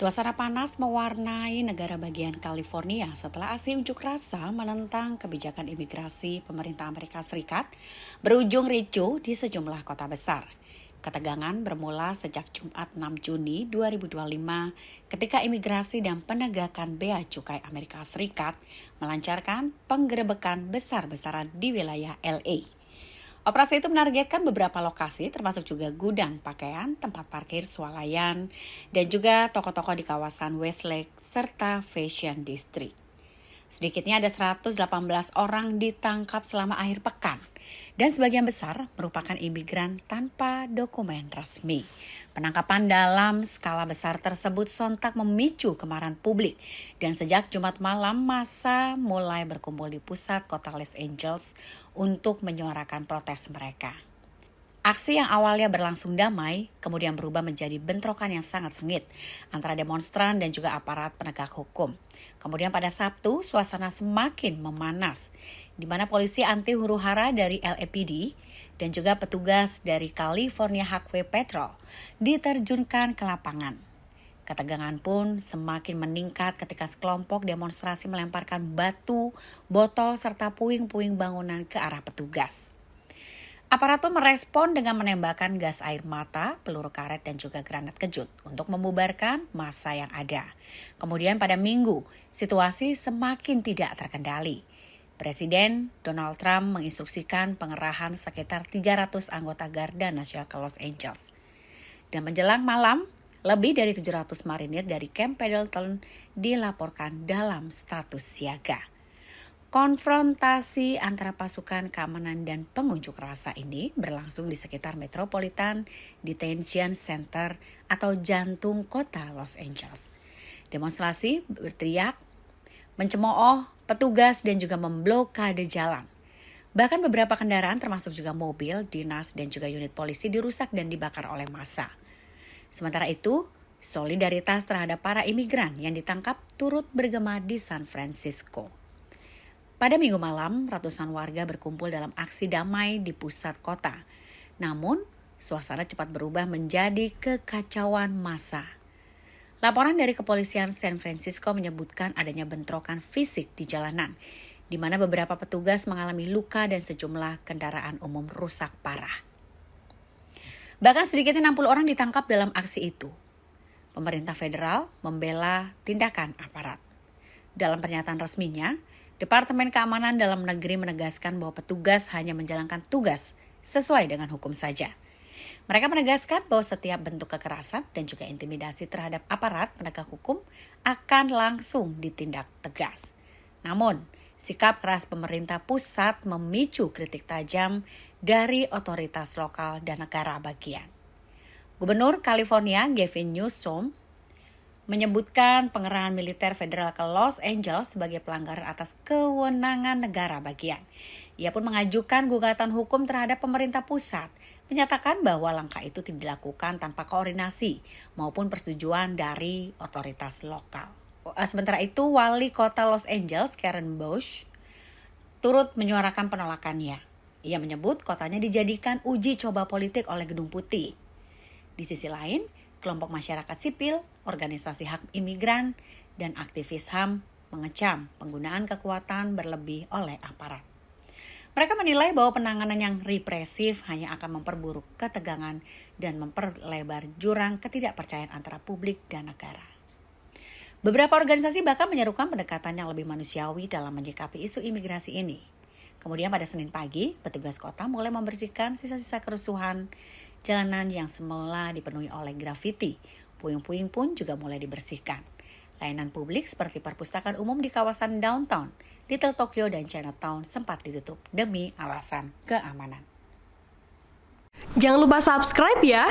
Suasana panas mewarnai negara bagian California setelah aksi unjuk rasa menentang kebijakan imigrasi pemerintah Amerika Serikat berujung ricuh di sejumlah kota besar. Ketegangan bermula sejak Jumat 6 Juni 2025 ketika imigrasi dan penegakan bea cukai Amerika Serikat melancarkan penggerebekan besar-besaran di wilayah LA. Operasi itu menargetkan beberapa lokasi termasuk juga gudang pakaian, tempat parkir swalayan, dan juga toko-toko di kawasan Westlake serta Fashion District. Sedikitnya ada 118 orang ditangkap selama akhir pekan dan sebagian besar merupakan imigran tanpa dokumen resmi. Penangkapan dalam skala besar tersebut sontak memicu kemarahan publik dan sejak Jumat malam massa mulai berkumpul di pusat kota Los Angeles untuk menyuarakan protes mereka. Aksi yang awalnya berlangsung damai kemudian berubah menjadi bentrokan yang sangat sengit antara demonstran dan juga aparat penegak hukum. Kemudian pada Sabtu, suasana semakin memanas, di mana polisi anti huru-hara dari LAPD dan juga petugas dari California Highway Patrol diterjunkan ke lapangan. Ketegangan pun semakin meningkat ketika sekelompok demonstrasi melemparkan batu, botol, serta puing-puing bangunan ke arah petugas. Aparat pun merespon dengan menembakkan gas air mata, peluru karet, dan juga granat kejut untuk membubarkan massa yang ada. Kemudian pada Minggu, situasi semakin tidak terkendali. Presiden Donald Trump menginstruksikan pengerahan sekitar 300 anggota Garda Nasional ke Los Angeles. Dan menjelang malam, lebih dari 700 marinir dari Camp Pendleton dilaporkan dalam status siaga. Konfrontasi antara pasukan keamanan dan pengunjuk rasa ini berlangsung di sekitar Metropolitan Detention Center atau jantung kota Los Angeles. Demonstrasi berteriak, mencemooh petugas dan juga memblokade jalan. Bahkan beberapa kendaraan termasuk juga mobil, dinas dan juga unit polisi dirusak dan dibakar oleh massa. Sementara itu, solidaritas terhadap para imigran yang ditangkap turut bergema di San Francisco. Pada Minggu malam, ratusan warga berkumpul dalam aksi damai di pusat kota. Namun, suasana cepat berubah menjadi kekacauan massa. Laporan dari kepolisian San Francisco menyebutkan adanya bentrokan fisik di jalanan, di mana beberapa petugas mengalami luka dan sejumlah kendaraan umum rusak parah. Bahkan sedikitnya 60 orang ditangkap dalam aksi itu. Pemerintah federal membela tindakan aparat. Dalam pernyataan resminya, Departemen Keamanan Dalam Negeri menegaskan bahwa petugas hanya menjalankan tugas sesuai dengan hukum saja. Mereka menegaskan bahwa setiap bentuk kekerasan dan juga intimidasi terhadap aparat penegak hukum akan langsung ditindak tegas. Namun, sikap keras pemerintah pusat memicu kritik tajam dari otoritas lokal dan negara bagian. Gubernur California Gavin Newsom menyebutkan pengerahan militer federal ke Los Angeles sebagai pelanggaran atas kewenangan negara bagian. Ia pun mengajukan gugatan hukum terhadap pemerintah pusat, menyatakan bahwa langkah itu tidak dilakukan tanpa koordinasi maupun persetujuan dari otoritas lokal. Sementara itu, Wali Kota Los Angeles Karen Bass turut menyuarakan penolakannya. Ia menyebut kotanya dijadikan uji coba politik oleh Gedung Putih. Di sisi lain, kelompok masyarakat sipil, organisasi hak imigran, dan aktivis HAM mengecam penggunaan kekuatan berlebih oleh aparat. Mereka menilai bahwa penanganan yang represif hanya akan memperburuk ketegangan dan memperlebar jurang ketidakpercayaan antara publik dan negara. Beberapa organisasi bahkan menyerukan pendekatan yang lebih manusiawi dalam menyikapi isu imigrasi ini. Kemudian pada Senin pagi, petugas kota mulai membersihkan sisa-sisa kerusuhan jalanan yang semula dipenuhi oleh grafiti. Puing-puing pun juga mulai dibersihkan. Layanan publik seperti perpustakaan umum di kawasan downtown, Little Tokyo dan Chinatown sempat ditutup demi alasan keamanan. Jangan lupa subscribe ya.